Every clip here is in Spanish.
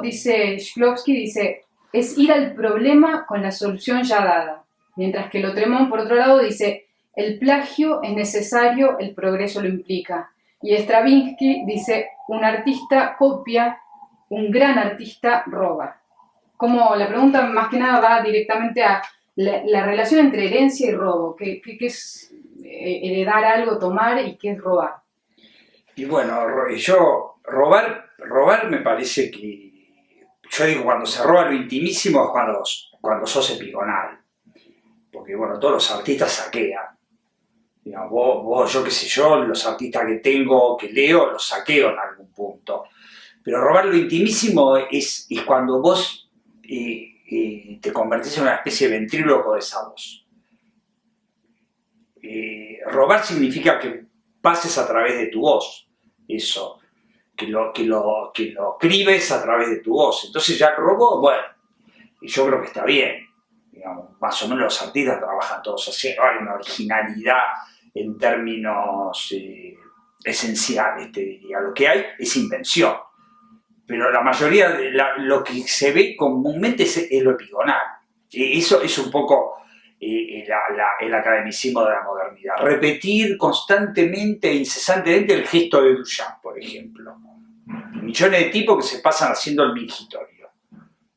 plagio, dice Shklovsky, dice, es ir al problema con la solución ya dada. Mientras que Lautréamont, por otro lado, dice, el plagio es necesario, el progreso lo implica. Y Stravinsky dice, un artista copia, un gran artista roba. Como la pregunta más que nada va directamente a la relación entre herencia y robo. ¿Qué es heredar algo, tomar, y qué es robar? Y bueno, robar me parece que, yo digo, cuando se roba lo intimísimo es cuando sos epigonal. Porque bueno, todos los artistas saquean. Digamos, vos, yo qué sé yo, los artistas que tengo, que leo, los saqueo en algún punto. Pero robar lo intimísimo es cuando vos te convertís en una especie de ventríloco de esa voz. Robar significa que pases a través de tu voz, eso, que lo cribes a través de tu voz. Entonces ya el robo, bueno, y yo creo que está bien. Digamos, más o menos los artistas trabajan todos así, no hay una originalidad en términos esenciales, te diría. Lo que hay es invención. Pero la mayoría, lo que se ve comúnmente es lo epigonal. Eso es un poco el academicismo de la modernidad. Repetir constantemente e incesantemente el gesto de Duchamp, por ejemplo. Millones de tipos que se pasan haciendo el mingitorio.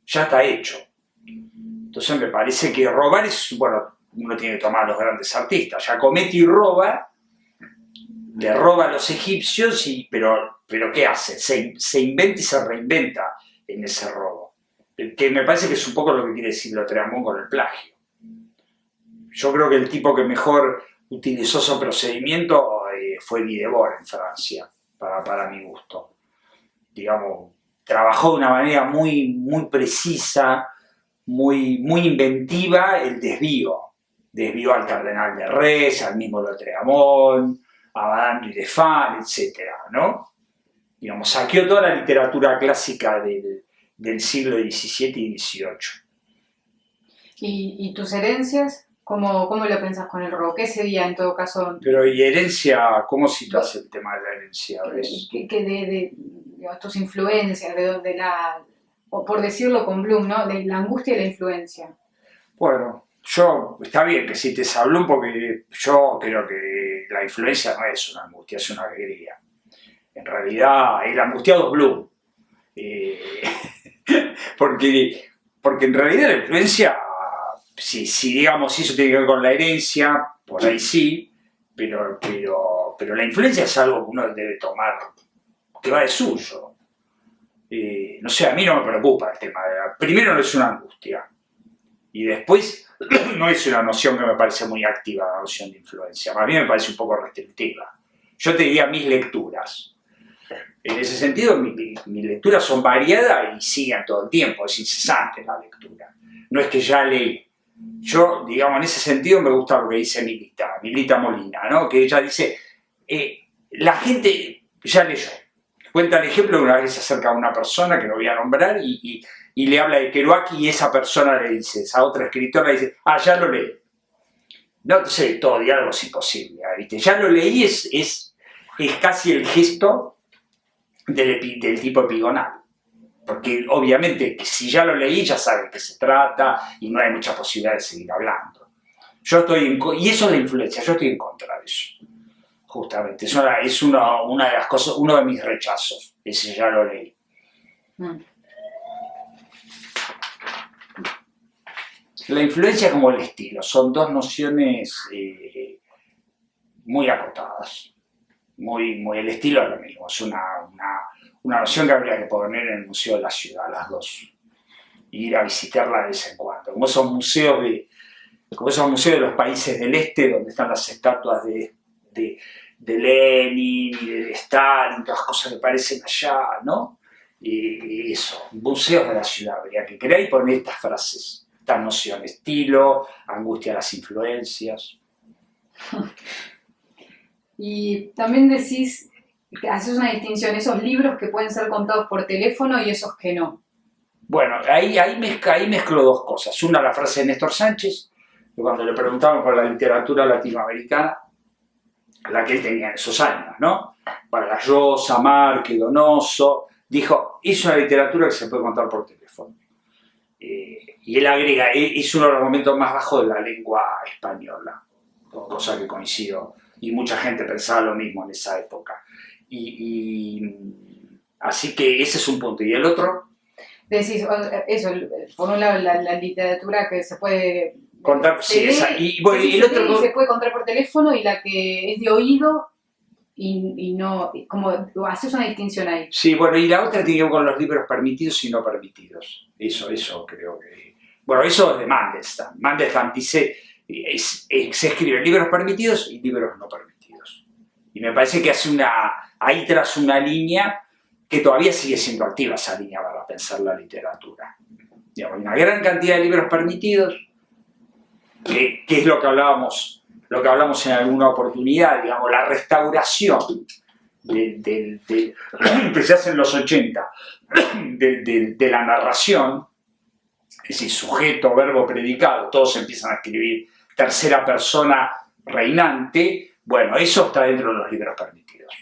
Ya está hecho. Entonces me parece que robar es, bueno, uno tiene que tomar a los grandes artistas. Giacometti roba, le roba a los egipcios, pero ¿qué hace? Se inventa y se reinventa en ese robo. Que me parece que es un poco lo que quiere decir Lautréamont con el plagio. Yo creo que el tipo que mejor utilizó ese procedimiento fue Guy Debord en Francia, para mi gusto. Digamos, trabajó de una manera muy, muy precisa, muy, muy inventiva el desvío. Desvío al cardenal de Retz, al mismo Lautréamont, a Madame du Deffand, etc., ¿no? Digamos, saqueó toda la literatura clásica del siglo XVII y XVIII. ¿Y tus herencias? ¿Cómo lo pensás con el robo? ¿Qué sería en todo caso? Pero ¿y herencia? ¿Cómo situás el tema de la herencia? De tus influencias, o por decirlo con Bloom, ¿no? De la angustia y la influencia. Bueno, está bien que cites a Bloom porque yo creo que la influencia no es una angustia, es una alegría. En realidad, el angustiado es Bloom. Porque en realidad la influencia, si digamos eso tiene que ver con la herencia, por ahí sí, pero la influencia es algo que uno debe tomar, que va de suyo. No sé, a mí no me preocupa el tema primero no es una angustia, y después no es una noción que me parece muy activa, la noción de influencia, más bien me parece un poco restrictiva. Yo te diría mis lecturas. En ese sentido, mis lecturas son variadas y siguen todo el tiempo, es incesante la lectura. No es que ya leí. Yo, digamos, en ese sentido me gusta lo que dice Milita Molina, ¿no? Que ella dice, la gente ya leyó. Cuenta el ejemplo de una vez se acerca a una persona, que no voy a nombrar, y le habla de Kerouac y esa persona le dice, esa otra escritora le dice, ya lo leí. No, entonces todo diálogo es imposible, ¿viste? Ya lo leí es casi el gesto del tipo epigonal. Porque obviamente que si ya lo leí ya sabe de qué se trata y no hay mucha posibilidad de seguir hablando. Y eso es la influencia, yo estoy en contra de eso. Justamente, es una de las cosas, uno de mis rechazos, ese ya lo leí. La influencia como el estilo, son dos nociones muy acotadas. El estilo es lo mismo, es una noción que habría que poner en el Museo de la Ciudad, las dos, y ir a visitarla de vez en cuando, como esos museos de los países del este, donde están las estatuas de Lenin y de Stalin, todas las cosas que parecen allá, ¿no? Y eso, museos de la ciudad, habría que crear y poner estas frases, estas nociones, estilo, angustia a las influencias. Y también decís, haces una distinción, esos libros que pueden ser contados por teléfono y esos que no. Bueno, ahí mezclo dos cosas. Una, la frase de Néstor Sánchez, que cuando le preguntaban por la literatura latinoamericana, la que él tenía en esos años, ¿no? Vargas Llosa, Márquez, Donoso, dijo, es una literatura que se puede contar por teléfono. Y él agrega, es uno de los momentos más bajos de la lengua española, cosa que coincido, y mucha gente pensaba lo mismo en esa época. Así que ese es un punto. ¿Y el otro? Decís, eso, por un lado la literatura que se puede contar, sí, bueno, y el otro se puede contar por teléfono, y la que es de oído y no, como haces una distinción ahí. Sí, bueno, y la otra tiene que ver con los libros permitidos y no permitidos. Eso creo que... Bueno, eso es de Mandelstam. Mandelstam dice, se escriben libros permitidos y libros no permitidos. Y me parece que ahí traza una línea que todavía sigue siendo activa, esa línea para pensar la literatura. Digamos, hay una gran cantidad de libros permitidos, que es lo que hablamos en alguna oportunidad, digamos, la restauración que se hace en los 80 de la narración, es decir, sujeto, verbo, predicado, todos empiezan a escribir tercera persona reinante. Bueno, eso está dentro de los libros permitidos.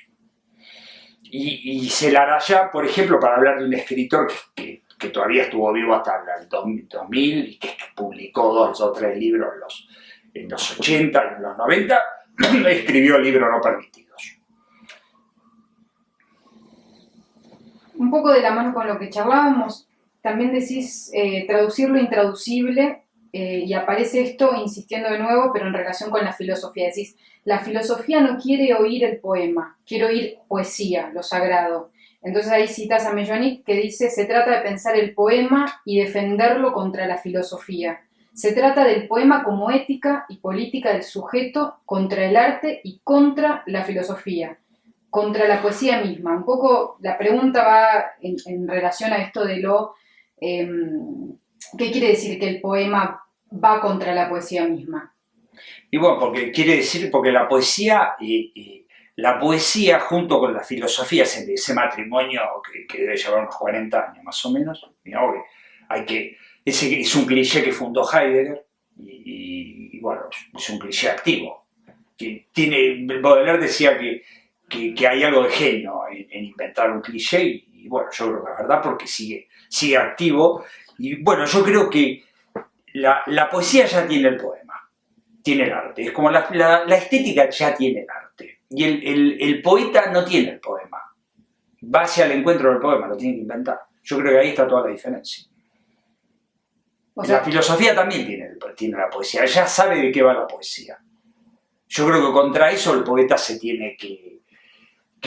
Y Celarayán, por ejemplo, para hablar de un escritor que todavía estuvo vivo hasta el 2000 y que publicó 2 o 3 libros en los 80 y en los 90, escribió libros no permitidos. Un poco de la mano con lo que charlábamos, también decís traducir lo intraducible, y aparece esto insistiendo de nuevo, pero en relación con la filosofía. Decís, la filosofía no quiere oír el poema, quiere oír poesía, lo sagrado. Entonces ahí citas a Mellonic, que dice, se trata de pensar el poema y defenderlo contra la filosofía. Se trata del poema como ética y política del sujeto contra el arte y contra la filosofía, contra la poesía misma. Un poco la pregunta va en relación a esto de lo... ¿qué quiere decir que el poema va contra la poesía misma? Y bueno, porque la poesía... La poesía junto con la filosofía, ese matrimonio que debe llevar unos 40 años más o menos, digamos que ese es un cliché que fundó Heidegger y bueno, es un cliché activo. Baudelaire decía que hay algo de genio en inventar un cliché y bueno, yo creo que es verdad porque sigue activo. Y bueno, yo creo que la poesía ya tiene el poema, tiene el arte, es como la estética ya tiene el arte. Y el poeta no tiene el poema. Va hacia el encuentro del poema, lo tiene que inventar. Yo creo que ahí está toda la diferencia. O sea, la filosofía también tiene la poesía, ella sabe de qué va la poesía. Yo creo que contra eso el poeta se tiene que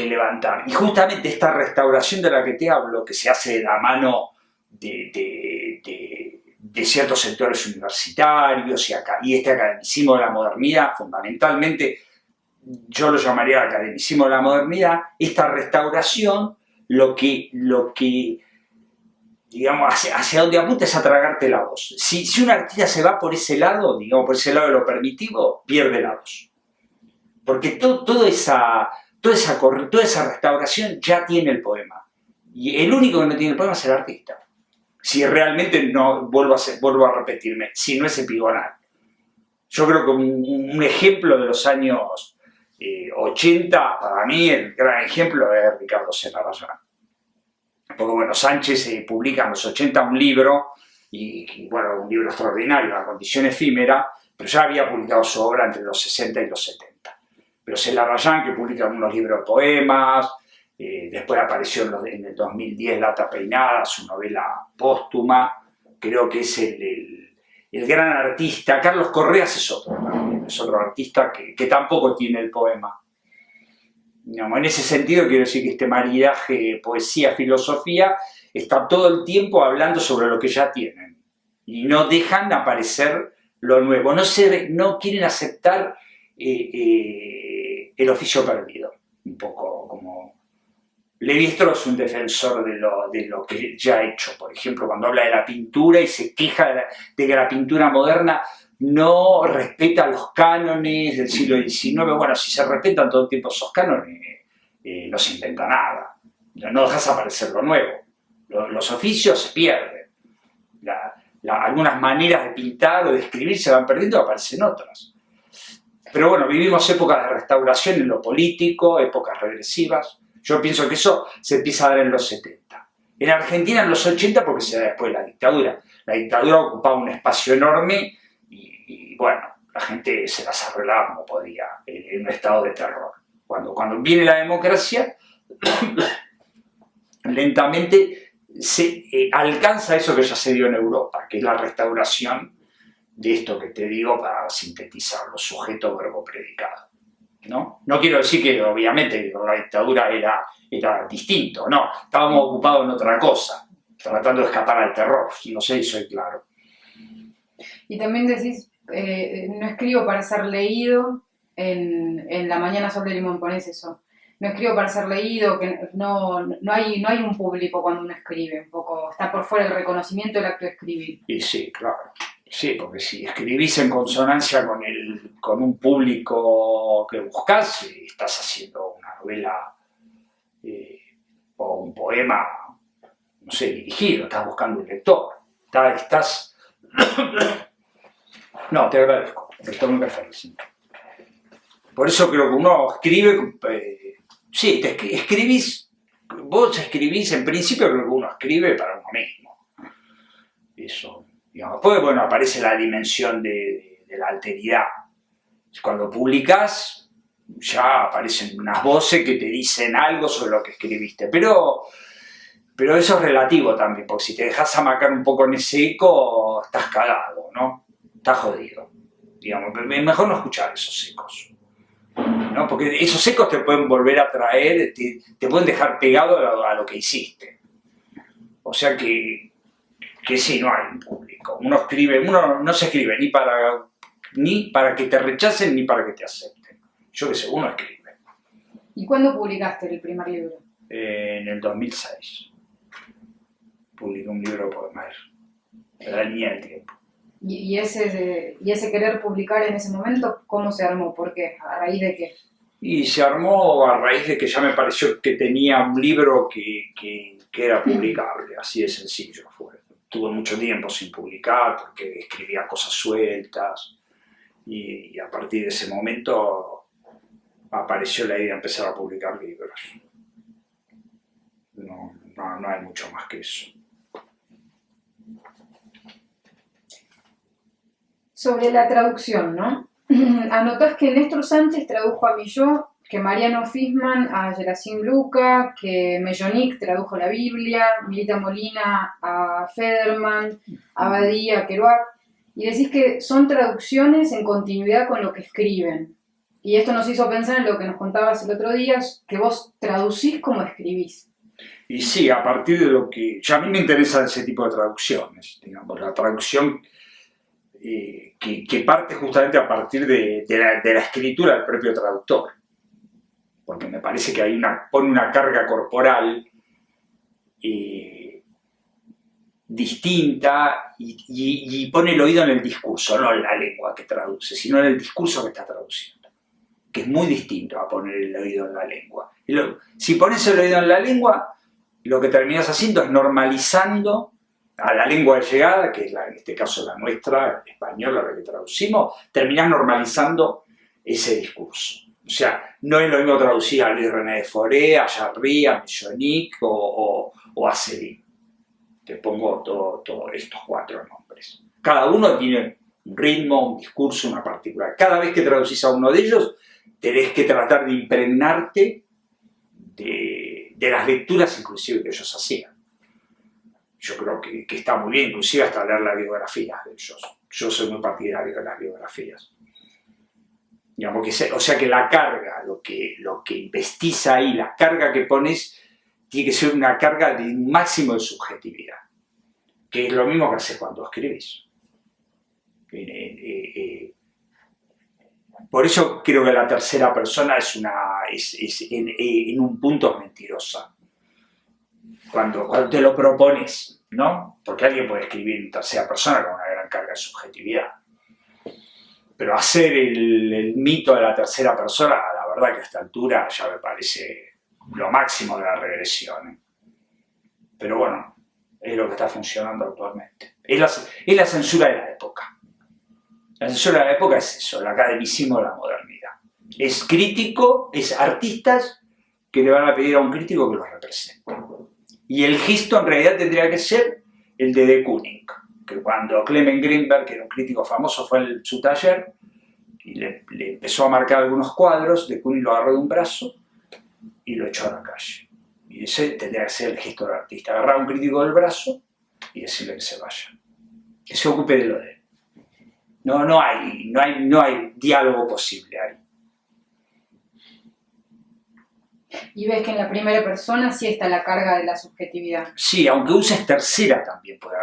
levantar. Y justamente esta restauración de la que te hablo, que se hace de la mano de ciertos sectores universitarios y este academicismo de la modernidad, fundamentalmente, yo lo llamaría academicismo de la modernidad, esta restauración, lo que digamos, hacia donde apunta es a tragarte la voz. Si un artista se va por ese lado, digamos, por ese lado de lo permitivo, pierde la voz. Porque toda esa restauración ya tiene el poema. Y el único que no tiene el poema es el artista. Si realmente no, vuelvo a repetirme, si no es epigonal. Yo creo que un ejemplo de los años 80, para mí el gran ejemplo es Ricardo Celarayán. Porque bueno, Sánchez publica en los 80 un libro, y bueno, un libro extraordinario, La condición efímera, pero ya había publicado su obra entre los 60 y los 70. Pero Celarayán, que publica unos libros de poemas, después apareció en el 2010 Lata Peinada, su novela póstuma, creo que es el gran artista. Carlos Correas es otro artista que tampoco tiene el poema. Digamos, en ese sentido quiero decir que este maridaje poesía-filosofía está todo el tiempo hablando sobre lo que ya tienen y no dejan aparecer lo nuevo, no quieren aceptar el oficio perdido, un poco como... Levi-Strauss es un defensor de lo que ya ha hecho, por ejemplo, cuando habla de la pintura y se queja de que la pintura moderna no respeta los cánones del siglo XIX. Bueno, si se respetan todo el tiempo esos cánones, no se inventa nada, no dejas aparecer lo nuevo. Los oficios se pierden, algunas maneras de pintar o de escribir se van perdiendo y aparecen otras. Pero bueno, vivimos épocas de restauración en lo político, épocas regresivas. Yo pienso que eso se empieza a dar en los 70. En Argentina en los 80 porque se da después de la dictadura. La dictadura ocupaba un espacio enorme y bueno, la gente se las arreglaba como podía en un estado de terror. Cuando viene la democracia, lentamente se alcanza eso que ya se dio en Europa, que es la restauración de esto que te digo para sintetizarlo, sujeto, verbo, predicado. No quiero decir que obviamente con la dictadura era distinto, no, estábamos ocupados en otra cosa, tratando de escapar al terror, no sé si soy claro. Y también decís, no escribo para ser leído, en La Mañana Sol de Limón pones eso, no escribo para ser leído, que no hay un público cuando uno escribe, un poco, está por fuera el reconocimiento del acto de escribir. Y sí, claro. Sí, porque si escribís en consonancia con un público que buscás, estás haciendo una novela o un poema, no sé, dirigido, estás buscando un lector. Estás... No, te agradezco, estoy muy feliz. Por eso creo que uno escribe... sí, vos escribís, en principio creo que uno escribe para uno mismo. Eso... Después, bueno, aparece la dimensión de la alteridad. Cuando publicás, ya aparecen unas voces que te dicen algo sobre lo que escribiste. Pero eso es relativo también, porque si te dejas amacar un poco en ese eco, estás cagado, ¿no? Estás jodido. Digamos, mejor no escuchar esos ecos, ¿no? Porque esos ecos te pueden volver a traer, te pueden dejar pegado a lo que hiciste. O sea que sí, no hay un público. Uno no se escribe ni para que te rechacen ni para que te acepten. Yo qué sé, uno escribe. ¿Y cuándo publicaste el primer libro? En el 2006. Publiqué un libro poemario, La Línea del Tiempo. ¿Y ese querer publicar en ese momento, cómo se armó? ¿Por qué? ¿A raíz de qué? Y se armó a raíz de que ya me pareció que tenía un libro que era publicable, así de sencillo fue. Tuve mucho tiempo sin publicar porque escribía cosas sueltas y a partir de ese momento apareció la idea de empezar a publicar libros. No hay mucho más que eso. Sobre la traducción, ¿no? Anotás que Néstor Sánchez tradujo a Milló, que Mariano Fisman a Gerasim Luca, que Mellonic tradujo la Biblia, Milita Molina a Federman, Abadía a Kerouac, y decís que son traducciones en continuidad con lo que escriben. Y esto nos hizo pensar en lo que nos contabas el otro día, que vos traducís como escribís. Y sí, a partir de lo que... Ya a mí me interesan ese tipo de traducciones, digamos, la traducción que parte justamente a partir de la escritura del propio traductor. Porque me parece que pone una carga corporal distinta y pone el oído en el discurso, no en la lengua que traduce, sino en el discurso que está traduciendo, que es muy distinto a poner el oído en la lengua. Si pones el oído en la lengua, lo que terminas haciendo es normalizando a la lengua de llegada, que es en este caso la nuestra, el español, a la que traducimos, terminás normalizando ese discurso. O sea, no es lo mismo traducir a Luis René de Foré, a Jarry, a Mellonic o a Céline. Te pongo todos estos 4 nombres. Cada uno tiene un ritmo, un discurso, una particular. Cada vez que traducís a uno de ellos, tenés que tratar de impregnarte de las lecturas inclusive que ellos hacían. Yo creo que está muy bien, inclusive hasta leer las biografías de ellos. Yo soy muy partidario de las biografías. Digamos o sea que la carga, lo que investiz ahí, la carga que pones, tiene que ser una carga de un máximo de subjetividad, que es lo mismo que haces cuando escribís. Por eso creo que la tercera persona en un punto es mentirosa. Cuando te lo propones, ¿no? Porque alguien puede escribir en tercera persona con una gran carga de subjetividad. Pero hacer el mito de la tercera persona, la verdad que a esta altura ya me parece lo máximo de la regresión. Pero bueno, es lo que está funcionando actualmente. Es la censura de la época. La censura de la época es eso, el academicismo de la modernidad. Es crítico, es artistas que le van a pedir a un crítico que los represente. Y el gesto en realidad tendría que ser el de Kooning, que cuando Clement Greenberg, que era un crítico famoso, fue a su taller y le empezó a marcar algunos cuadros, de Kooning lo agarró de un brazo y lo echó a la calle. Y ese tendría que ser el gesto del artista, agarrar a un crítico del brazo y decirle que se vaya, que se ocupe de lo de él. No hay diálogo posible ahí. Y ves que en la primera persona sí está la carga de la subjetividad. Sí, aunque uses tercera también puede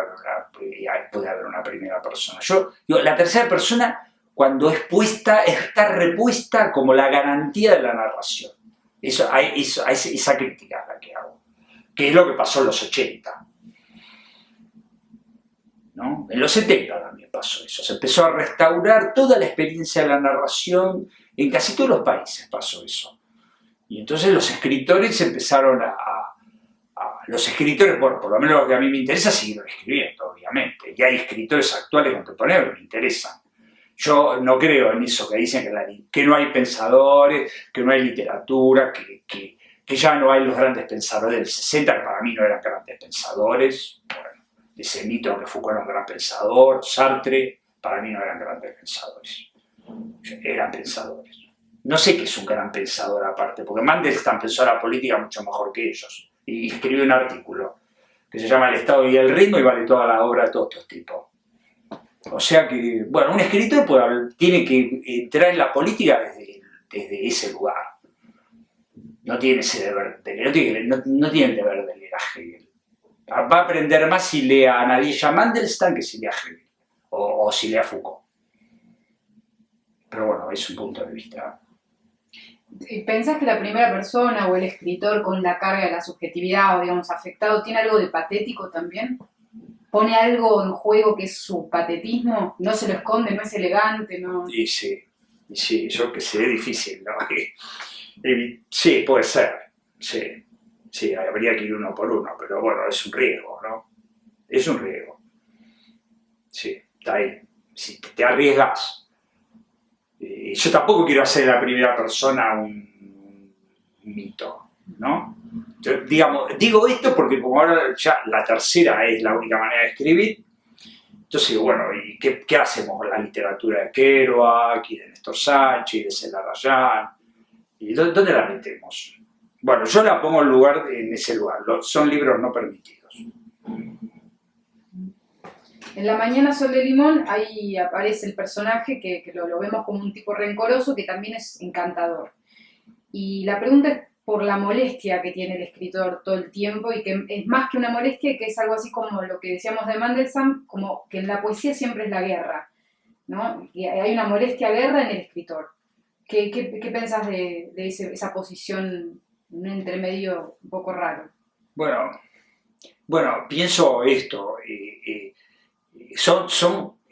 haber una primera persona. Yo digo, la tercera persona, cuando es puesta, está repuesta como la garantía de la narración. Esa crítica es la que hago, que es lo que pasó en los 80. ¿No? En los 70 también pasó eso, se empezó a restaurar toda la experiencia de la narración, en casi todos los países pasó eso. Y entonces los escritores empezaron los escritores, bueno, por lo menos lo que a mí me interesa, siguieron escribiendo, obviamente, y hay escritores actuales contemporáneos que me interesan. Yo no creo en eso que dicen que no hay pensadores, que no hay literatura, que ya no hay los grandes pensadores del 60, que para mí no eran grandes pensadores. Bueno, ese mito que Foucault era un gran pensador, Sartre, para mí no eran grandes pensadores. Eran pensadores. No sé qué es un gran pensador aparte, porque Mandelstam pensó la política mucho mejor que ellos. Y escribió un artículo que se llama El Estado y el Ritmo y vale toda la obra de todos estos tipos. O sea que, bueno, un escritor tiene que entrar en la política desde ese lugar. No tiene ese deber, no tiene el deber de leer a Hegel. Va a aprender más si lee a Nadia Mandelstam que si lee a Hegel, o si lee a Foucault. Pero bueno, es un punto de vista. ¿Pensás que la primera persona o el escritor con la carga de la subjetividad o, digamos, afectado, tiene algo de patético también? ¿Pone algo en juego que es su patetismo? ¿No se lo esconde, no es elegante? ¿No? Y sí, yo que sé, es difícil, ¿no? Sí, puede ser, sí, habría que ir uno por uno, pero bueno, es un riesgo, ¿no? Es un riesgo. Sí, está ahí. Si te arriesgas. Yo tampoco quiero hacer de la primera persona un mito, ¿no? Yo, digo esto porque como ahora ya la tercera es la única manera de escribir, entonces digo, bueno, ¿y qué hacemos con la literatura de Kerouac y de Néstor Sánchez y de Cela Rayán? ¿Y dónde la metemos? Bueno, yo la pongo en ese lugar, son libros no permitidos. En La mañana sol de limón, ahí aparece el personaje que lo vemos como un tipo rencoroso que también es encantador. Y la pregunta es por la molestia que tiene el escritor todo el tiempo y que es más que una molestia, que es algo así como lo que decíamos de Mandelstam, como que en la poesía siempre es la guerra, ¿no? Y hay una molestia-guerra en el escritor. ¿Qué pensás de esa posición, un entremedio un poco raro? Bueno, pienso esto.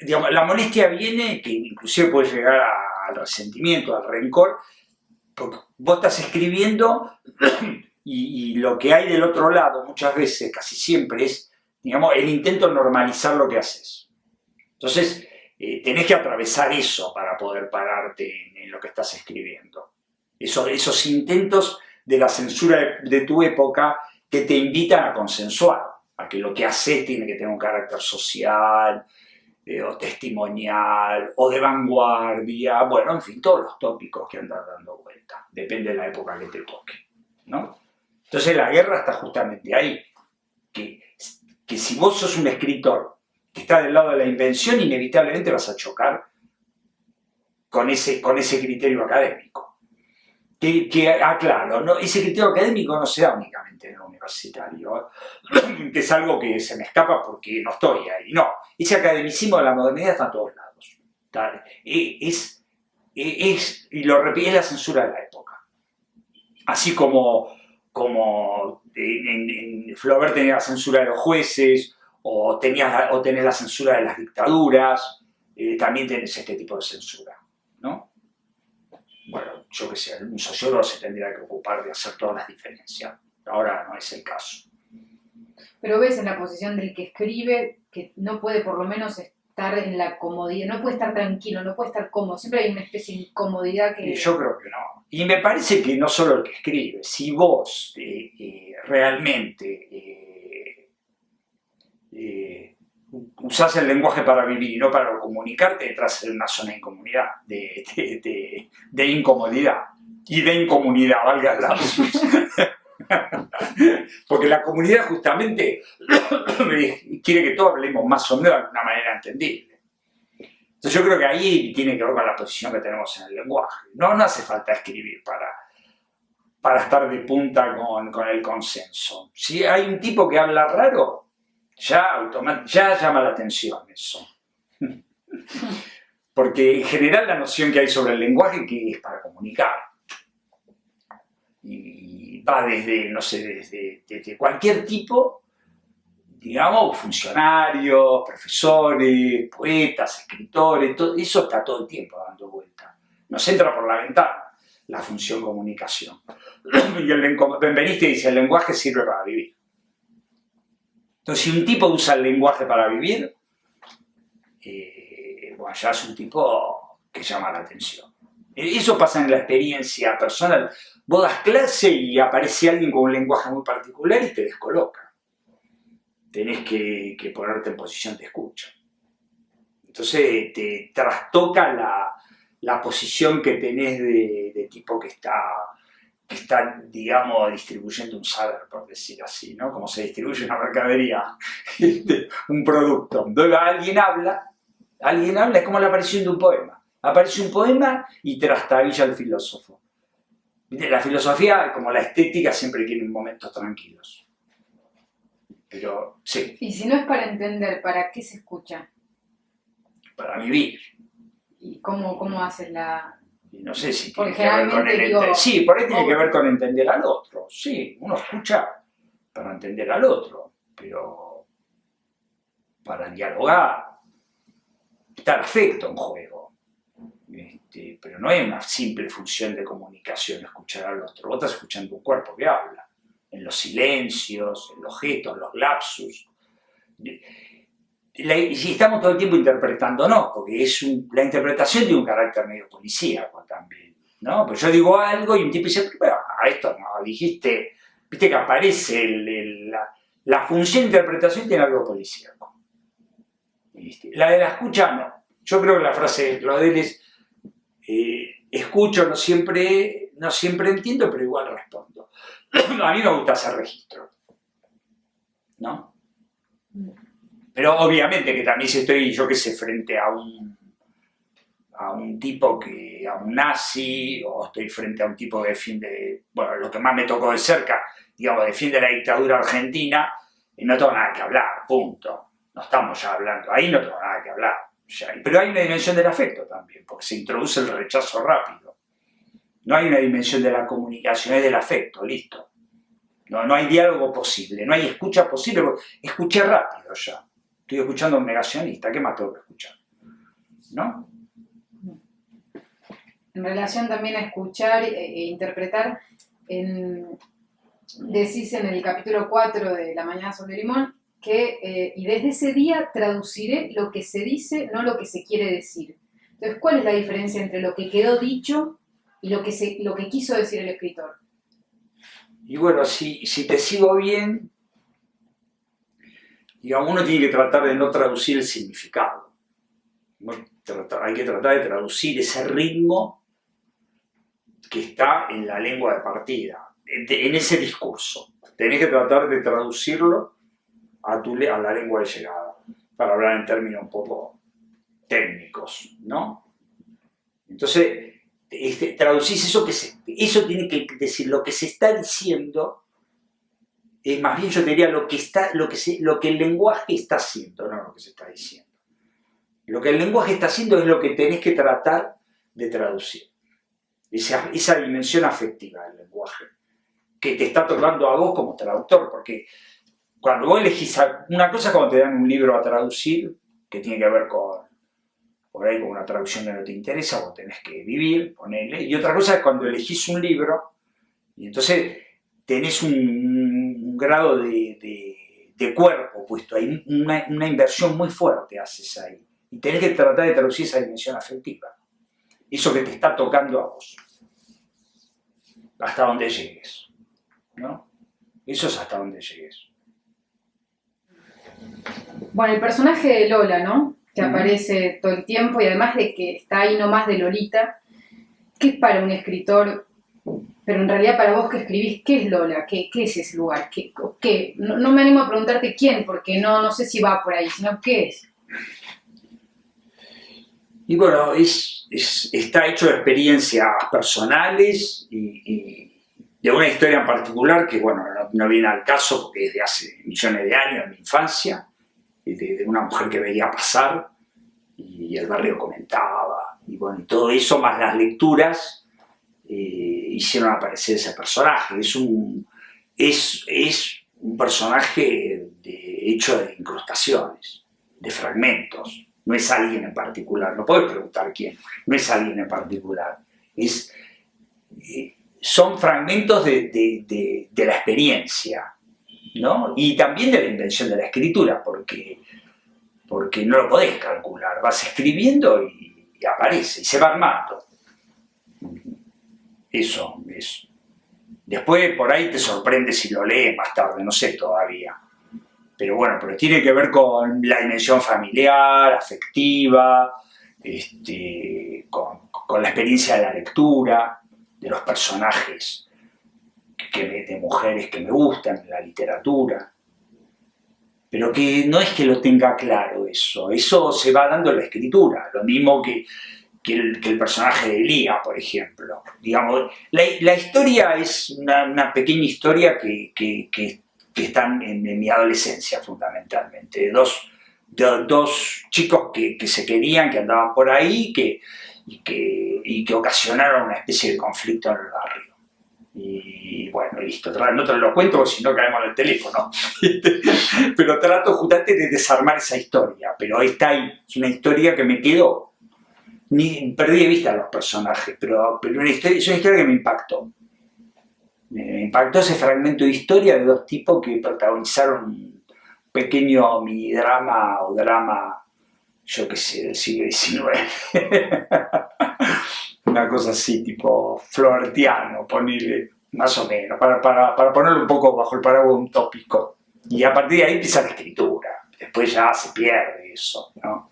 Digamos, la molestia viene, que inclusive puede llegar al resentimiento, al rencor, porque vos estás escribiendo y lo que hay del otro lado muchas veces, casi siempre, es, digamos, el intento de normalizar lo que haces. Entonces, tenés que atravesar eso para poder pararte en lo que estás escribiendo. Esos intentos de la censura de tu época que te invitan a consensuar, a que lo que haces tiene que tener un carácter social, o testimonial, o de vanguardia, bueno, en fin, todos los tópicos que andan dando vuelta, depende de la época que te toque, ¿no? Entonces la guerra está justamente ahí, que si vos sos un escritor que está del lado de la invención, inevitablemente vas a chocar con ese criterio académico. Claro, ¿no? Ese criterio académico no se da únicamente en el universitario, que es algo que se me escapa porque no estoy ahí. No, ese academicismo de la modernidad está a todos lados. Y lo repite, es la censura de la época. Así como en Flaubert tenía la censura de los jueces, o tenés la censura de las dictaduras, también tenés este tipo de censura, ¿no? Bueno, yo qué sé, un sociólogo se tendría que ocupar de hacer todas las diferencias. Ahora no es el caso. Pero ves en la posición del que escribe que no puede por lo menos estar en la comodidad, no puede estar tranquilo, no puede estar cómodo, siempre hay una especie de incomodidad que... Yo creo que no. Y me parece que no solo el que escribe, si vos realmente usás el lenguaje para vivir y no para comunicarte, entras en una zona de incomodidad, de incomodidad y de incomunidad, valga el lapsus. Porque la comunidad justamente quiere que todos hablemos más o menos de una manera entendible. Entonces yo creo que ahí tiene que ver con la posición que tenemos en el lenguaje. No hace falta escribir para estar de punta con el consenso. Si hay un tipo que habla raro, ya llama la atención eso. Porque en general la noción que hay sobre el lenguaje que es para comunicar. Y va desde, no sé, desde cualquier tipo, digamos, funcionarios, profesores, poetas, escritores, todo eso está todo el tiempo dando vuelta. Nos entra por la ventana la función comunicación. Y el Benveniste dice, el lenguaje sirve para vivir. Entonces, si un tipo usa el lenguaje para vivir, bueno, ya es un tipo que llama la atención. Eso pasa en la experiencia personal. Vos das clase y aparece alguien con un lenguaje muy particular y te descoloca. Tenés que ponerte en posición de escucha. Entonces te trastoca la posición que tenés de tipo que está, digamos, distribuyendo un saber, por decir así, ¿no? Como se distribuye una mercadería, un producto. Entonces alguien habla, es como la aparición de un poema. Aparece un poema y trastabilla al filósofo. La filosofía, como la estética, siempre tiene momentos tranquilos. Pero, sí. Y si no es para entender, ¿para qué se escucha? Para vivir. ¿Y cómo haces la...? Y no sé si Porque tiene que ver con el digo, sí, por ahí tiene que ver con entender al otro. Sí, uno escucha para entender al otro, pero para dialogar está el afecto en juego. Pero no es una simple función de comunicación escuchar al otro. Vos estás escuchando un cuerpo que habla, en los silencios, en los gestos, en los lapsus. Y estamos todo el tiempo interpretando, no, porque la interpretación tiene un carácter medio policíaco también, ¿no? Pues yo digo algo y un tipo dice, pero a esto no, dijiste, viste que aparece la función de interpretación tiene algo policíaco. La de la escucha, no. Yo creo que la frase, lo de él es, escucho, no siempre entiendo, pero igual respondo. A mí me gusta hacer registro, ¿no? Pero obviamente que también si estoy, yo qué sé, frente a un tipo a un nazi, o estoy frente a un tipo que defiende, bueno, lo que más me tocó de cerca, digamos, defiende la dictadura argentina, y no tengo nada que hablar, punto. No estamos ya hablando, ahí no tengo nada que hablar. Pero hay una dimensión del afecto también, porque se introduce el rechazo rápido. No hay una dimensión de la comunicación, es del afecto, listo. No hay diálogo posible, no hay escucha posible, escuché rápido ya. Estoy escuchando a un negacionista, ¿qué más tengo que escuchar? ¿No? En relación también a escuchar e interpretar, decís en el capítulo 4 de La Mañana sobre Limón, que y desde ese día traduciré lo que se dice, no lo que se quiere decir. Entonces, ¿cuál es la diferencia entre lo que quedó dicho y lo que quiso decir el escritor? Y bueno, si te sigo bien, digamos, uno tiene que tratar de no traducir el significado. Hay que tratar de traducir ese ritmo que está en la lengua de partida, en ese discurso. Tenés que tratar de traducirlo a la lengua de llegada, para hablar en términos un poco técnicos, ¿no? Entonces, traducís eso tiene que decir lo que se está diciendo, más bien yo diría lo que el lenguaje está haciendo, no lo que se está diciendo. Lo que el lenguaje está haciendo es lo que tenés que tratar de traducir. Esa dimensión afectiva del lenguaje, que te está tocando a vos como traductor, porque cuando vos elegís, una cosa es cuando te dan un libro a traducir, que tiene que ver por ahí con una traducción que no te interesa, vos tenés que vivir, ponerle, y otra cosa es cuando elegís un libro, y entonces tenés un grado de cuerpo puesto ahí, una inversión muy fuerte haces ahí, y tenés que tratar de traducir esa dimensión afectiva, eso que te está tocando a vos, hasta donde llegues, ¿no? Eso es hasta donde llegues. Bueno, el personaje de Lola, ¿no? Que Ujú. aparece todo el tiempo y además de que está ahí nomás de Lolita, ¿qué es para un escritor? Pero en realidad para vos que escribís, ¿qué es Lola? ¿Qué es ese lugar? ¿Qué? No me animo a preguntarte quién, porque no sé si va por ahí, sino qué es. Y bueno, está hecho de experiencias personales y de una historia en particular que, bueno, no viene al caso porque es de hace millones de años, en mi infancia, de una mujer que veía pasar y el barrio comentaba. Y bueno, todo eso más las lecturas hicieron aparecer ese personaje. Es un personaje hecho de incrustaciones, de fragmentos. No es alguien en particular, no puedes preguntar quién, no es alguien en particular. Es, son fragmentos de la experiencia, ¿no? Y también de la invención de la escritura, porque no lo podés calcular, vas escribiendo y aparece, y se va armando. Eso. Después por ahí te sorprende si lo lees más tarde, no sé todavía. Pero bueno, pero tiene que ver con la dimensión familiar, afectiva, con la experiencia de la lectura, de los personajes de mujeres que me gustan, de la literatura. Pero que no es que lo tenga claro eso se va dando en la escritura, lo mismo que el personaje de Elía, por ejemplo. Digamos, la historia es una pequeña historia que están en mi adolescencia, fundamentalmente, de dos chicos que se querían, que andaban por ahí y que ocasionaron una especie de conflicto en el barrio. Y bueno, listo, no te lo cuento porque si no caemos en el teléfono. Pero trato justamente de desarmar esa historia, pero está ahí, es una historia que me quedó. Perdí de vista a los personajes, pero es una historia que me impactó. Me impactó ese fragmento de historia de dos tipos que protagonizaron un pequeño minidrama o drama, yo qué sé, del siglo XIX. Una cosa así, tipo floretiano, ponerle más o menos, para ponerlo un poco bajo el paraguas de un tópico. Y a partir de ahí empieza la escritura. Después ya se pierde eso, ¿no?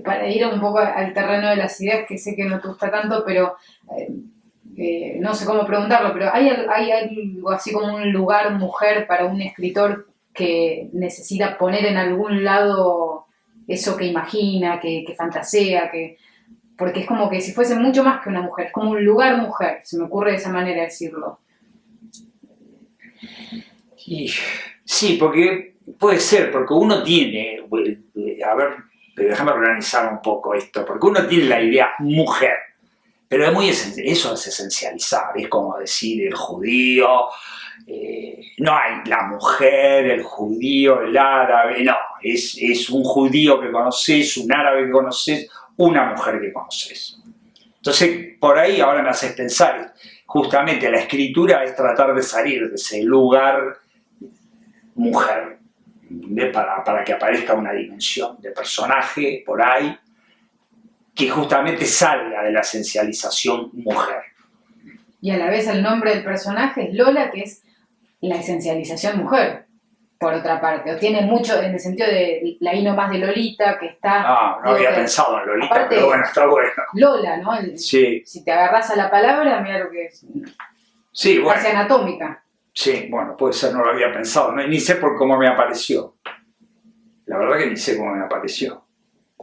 Para ir un poco al terreno de las ideas, que sé que no te gusta tanto, pero no sé cómo preguntarlo, pero ¿hay algo así como un lugar, mujer, para un escritor que necesita poner en algún lado eso que imagina, que fantasea, porque es como que si fuese mucho más que una mujer, es como un lugar mujer, se me ocurre de esa manera decirlo. Y, sí, porque puede ser, porque uno tiene, a ver, pero déjame organizar un poco esto, porque uno tiene la idea mujer, pero es muy eso es esencializar, es como decir el judío, no hay la mujer, el judío, el árabe, no, es un judío que conoces, un árabe que conoces, una mujer que conoces. Entonces, por ahí ahora me haces pensar, justamente la escritura es tratar de salir de ese lugar mujer, para que aparezca una dimensión de personaje por ahí que justamente salga de la esencialización mujer. Y a la vez el nombre del personaje es Lola, que es la esencialización mujer, por otra parte. O tiene mucho en el sentido de la I nomás de Lolita, que está... No había pensado en Lolita, aparte, pero bueno, está bueno. Lola, ¿no? Sí. Si te agarras a la palabra, mira lo que es. Sí, bueno. Casi anatómica. Sí, bueno, puede ser, no lo había pensado. Ni sé por cómo me apareció. La verdad que ni sé cómo me apareció.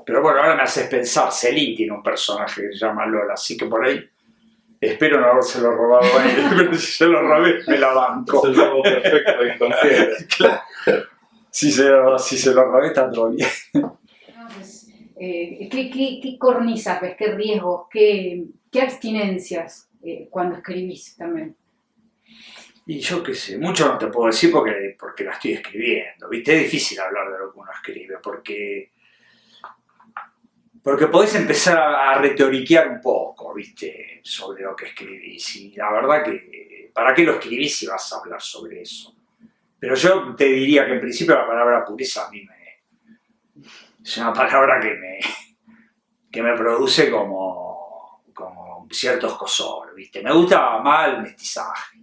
Pero bueno, ahora me haces pensar. Celine tiene un personaje que se llama Lola, así que por ahí espero no habérselo robado a él, pero si se lo robé, me la banco. Es el juego perfecto, entonces. Claro. Si se lo robé, está todo bien. Entonces, ¿qué cornisas ves? ¿Qué riesgos? ¿Qué abstinencias cuando escribís también? Y yo qué sé, mucho no te puedo decir porque la estoy escribiendo, ¿viste? Es difícil hablar de lo que uno escribe, porque podés empezar a reteoriquear un poco, ¿viste? Sobre lo que escribís. Y la verdad que, ¿para qué lo escribís si vas a hablar sobre eso? Pero yo te diría que en principio la palabra pureza a mí es una palabra que me produce como cierto escozor, ¿viste? Me gusta más el mestizaje,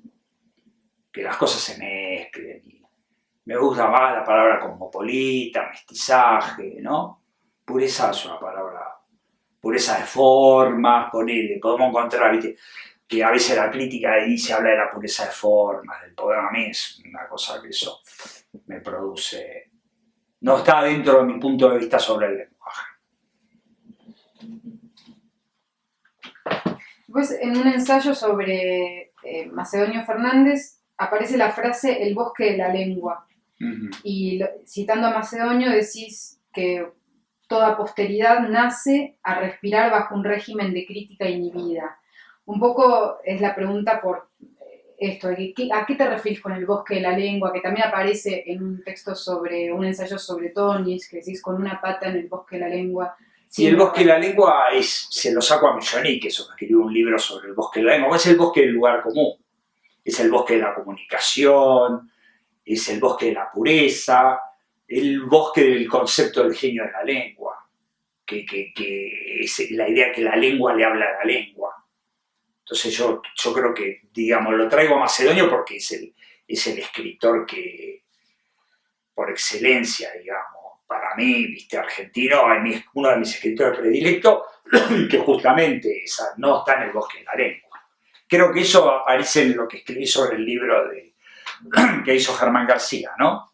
que las cosas se mezclen Me gusta más la palabra cosmopolita, mestizaje, ¿no? Pureza es una palabra, pureza de formas, ponele, podemos encontrar, ¿viste? Que a veces la crítica dice, habla de la pureza de formas, del poema. A mí es una cosa que eso me produce, no está dentro de mi punto de vista sobre el lenguaje. Pues en un ensayo sobre Macedonio Fernández aparece la frase el bosque de la lengua. Y citando a Macedonio decís que toda posteridad nace a respirar bajo un régimen de crítica inhibida. Un poco es la pregunta por esto, ¿a qué te referís con el bosque de la lengua? Que también aparece en un texto sobre, un ensayo sobre Tonis, que decís con una pata en el bosque de la lengua. Sí, el bosque de la lengua se lo saco a Milloni, que escribió un libro sobre el bosque de la lengua. Es el bosque del lugar común, es el bosque de la comunicación, es el bosque de la pureza, el bosque del concepto del genio de la lengua, que es la idea que la lengua le habla a la lengua. Entonces yo creo que, digamos, lo traigo a Macedonio porque es el escritor que, por excelencia, digamos, para mí, viste, argentino, es uno de mis escritores predilectos, que justamente no está en el bosque de la lengua. Creo que eso aparece en lo que escribí sobre el libro que hizo Germán García, ¿no?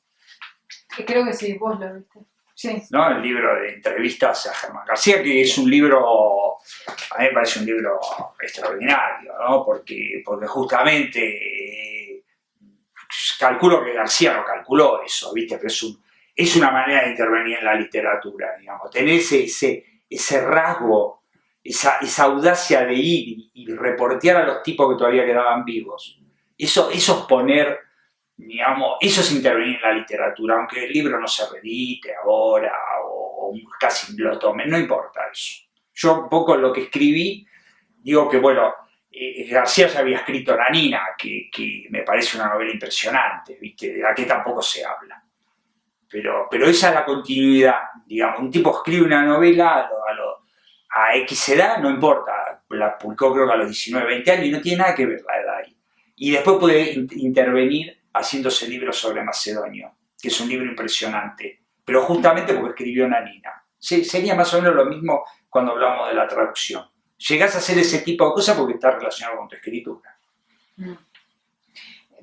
Creo que sí, vos lo viste. Sí. ¿No? El libro de entrevistas a Germán García, que es un libro, a mí me parece un libro extraordinario, ¿no? Porque justamente calculo que García no calculó eso, ¿viste? Pero es una manera de intervenir en la literatura, digamos, tener ese rasgo, esa audacia de ir y reportear a los tipos que todavía quedaban vivos. Eso es poner, digamos, eso es intervenir en la literatura, aunque el libro no se reedite ahora o casi lo tomen, no importa eso. Yo un poco lo que escribí, digo que, bueno, García ya había escrito La Nina, que me parece una novela impresionante, ¿viste? De la que tampoco se habla. Pero esa es la continuidad, digamos, un tipo escribe una novela a X edad, no importa, la publicó creo que a los 19, 20 años y no tiene nada que ver la edad ahí. Y después puede intervenir haciéndose libros sobre Macedonio, que es un libro impresionante, pero justamente porque escribió Nanina. Sería más o menos lo mismo cuando hablamos de la traducción. Llegás a hacer ese tipo de cosas porque está relacionado con tu escritura.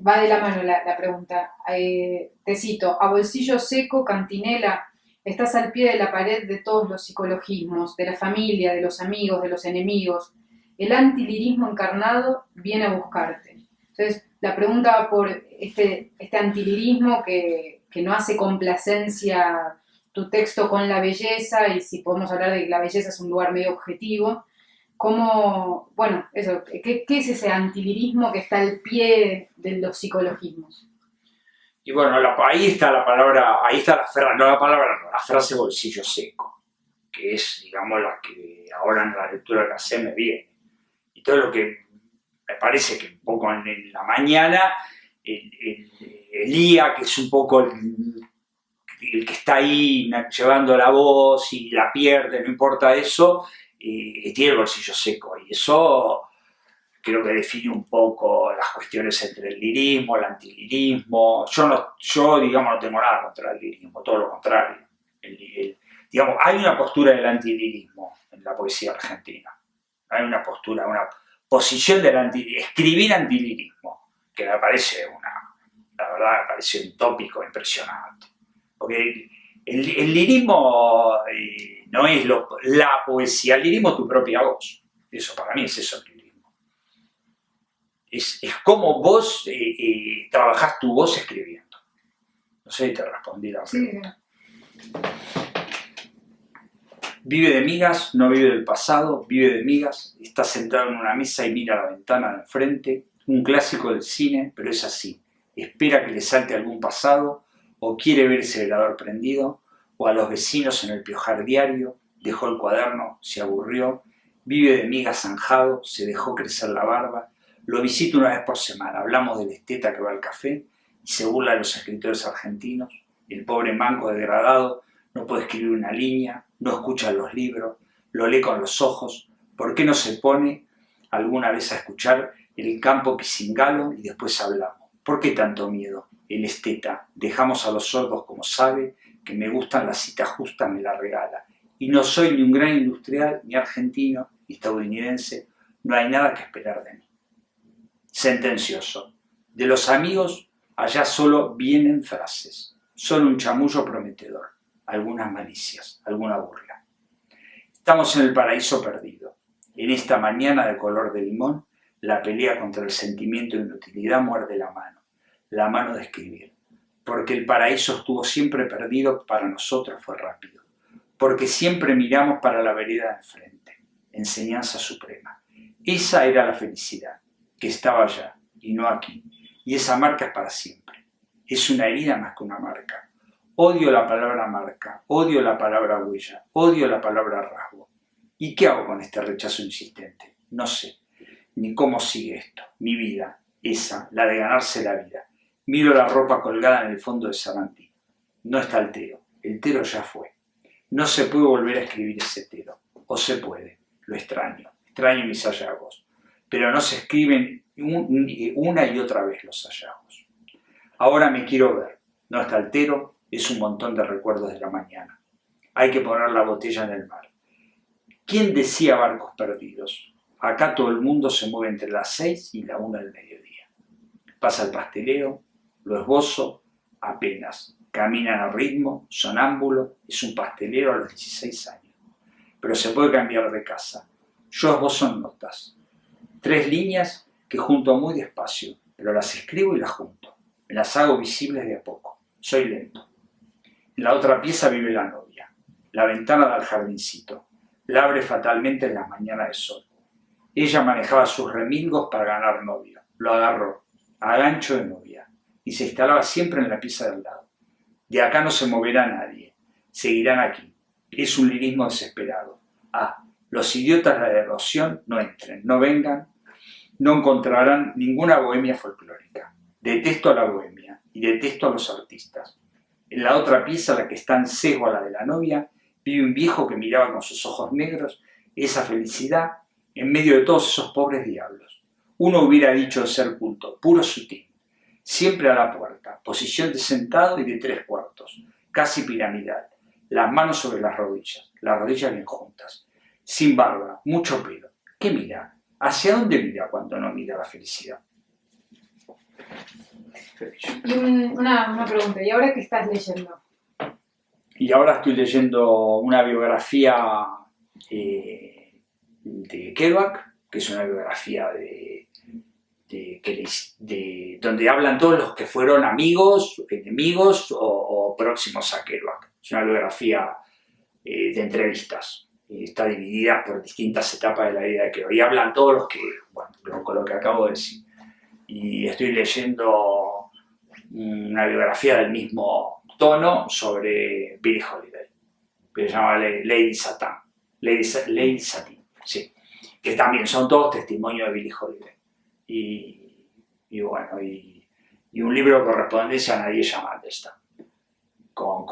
Va de la mano la pregunta. Te cito, a bolsillo seco, Cantinela, estás al pie de la pared de todos los psicologismos, de la familia, de los amigos, de los enemigos. El antilirismo encarnado viene a buscarte. Entonces, la pregunta va por este antilirismo que no hace complacencia tu texto con la belleza, y si podemos hablar de que la belleza es un lugar medio objetivo, ¿cómo, bueno, eso, qué es ese antilirismo que está al pie de los psicologismos? Y bueno, ahí está la palabra, la frase bolsillo seco, que es, digamos, la que ahora en la lectura que hace me viene. Y todo lo que me parece que un poco en la mañana, el IA, que es un poco el que está ahí llevando la voz y la pierde, no importa eso, tiene el bolsillo seco. Y eso creo que define un poco las cuestiones entre el lirismo, el antilirismo. Yo digamos, no tengo nada contra el lirismo, todo lo contrario. Digamos, hay una postura del antilirismo en la poesía argentina. Hay una postura, una posición del antilirismo, escribir antilirismo, que me parece la verdad, me parece un tópico impresionante. Porque el lirismo no es la poesía, el lirismo es tu propia voz. Eso para mí es eso el lirismo. Es como vos trabajás tu voz escribiendo. No sé si te respondí la pregunta. Sí. Vive de migas, no vive del pasado, vive de migas, está sentado en una mesa y mira a la ventana de enfrente, un clásico del cine, pero es así. Espera que le salte algún pasado, o quiere ver ese velador prendido, o a los vecinos en el piojar diario, dejó el cuaderno, se aburrió, vive de migas zanjado, se dejó crecer la barba, lo visita una vez por semana, hablamos del esteta que va al café, y se burla de los escritores argentinos, el pobre manco degradado no puede escribir una línea, no escucha los libros, lo lee con los ojos. ¿Por qué no se pone alguna vez a escuchar El campo Pisingalo y después hablamos? ¿Por qué tanto miedo? el esteta. Dejamos a los sordos como sabe, que me gustan las citas justas, me la regala. Y no soy ni un gran industrial, ni argentino, ni estadounidense. No hay nada que esperar de mí. Sentencioso. De los amigos, allá solo vienen frases. Solo un chamullo prometedor. Algunas malicias, alguna burla. Estamos en el paraíso perdido. En esta mañana de color de limón, la pelea contra el sentimiento de inutilidad muerde la mano de escribir. Porque el paraíso estuvo siempre perdido, para nosotros fue rápido. Porque siempre miramos para la vereda de enfrente. Enseñanza suprema. Esa era la felicidad, que estaba allá y no aquí. Y esa marca es para siempre. Es una herida más que una marca. Odio la palabra marca, odio la palabra huella, odio la palabra rasgo. ¿Y qué hago con este rechazo insistente? No sé, ni cómo sigue esto. Mi vida, esa, la de ganarse la vida. Miro la ropa colgada en el fondo de Sarandí. No está el tero ya fue. No se puede volver a escribir ese tero. O se puede, lo extraño mis hallazgos. Pero no se escriben una y otra vez los hallazgos. Ahora me quiero ver. No está el tero, es un montón de recuerdos de la mañana. Hay que poner la botella en el mar. ¿Quién decía barcos perdidos? Acá todo el mundo se mueve entre las 6 y la 1 del mediodía. Pasa el pasteleo, lo esbozo, apenas. Caminan a ritmo, sonámbulo, es un pastelero a los 16 años. Pero se puede cambiar de casa. Yo esbozo notas. 3 líneas que junto muy despacio, pero las escribo y las junto. Me las hago visibles de a poco. Soy lento. En la otra pieza vive la novia. La ventana da al jardincito. La abre fatalmente en las mañanas de sol. Ella manejaba sus remilgos para ganar novio. Lo agarró, a gancho de novia, y se instalaba siempre en la pieza de al lado. De acá no se moverá nadie. Seguirán aquí. Es un lirismo desesperado. Los idiotas de la erosión no entren, no vengan, no encontrarán ninguna bohemia folclórica. Detesto a la bohemia y detesto a los artistas. En la otra pieza, la que está en sesgo a la de la novia, vive un viejo que miraba con sus ojos negros esa felicidad en medio de todos esos pobres diablos. Uno hubiera dicho de ser culto, puro sutil. Siempre a la puerta, posición de sentado y de 3/4, casi piramidal, las manos sobre las rodillas bien juntas. Sin barba, mucho pelo. ¿Qué mira? ¿Hacia dónde mira cuando no mira la felicidad? Y una pregunta, ¿y ahora qué estás leyendo? Y ahora estoy leyendo una biografía de Kerouac, que es una biografía donde hablan todos los que fueron amigos, enemigos o próximos a Kerouac. Es una biografía de entrevistas. Está dividida por distintas etapas de la vida de Kerouac. Y hablan todos los que, bueno, con lo que acabo de decir. Y estoy leyendo una biografía del mismo tono sobre Billie Holiday, que se llama Lady Satin, sí. Que también son todos testimonios de Billie Holiday. Y bueno, y un libro de correspondencia a Nadella Mandelstam, con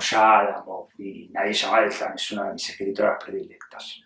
Yadam, y Nadella Mandelstam es una de mis escritoras predilectas.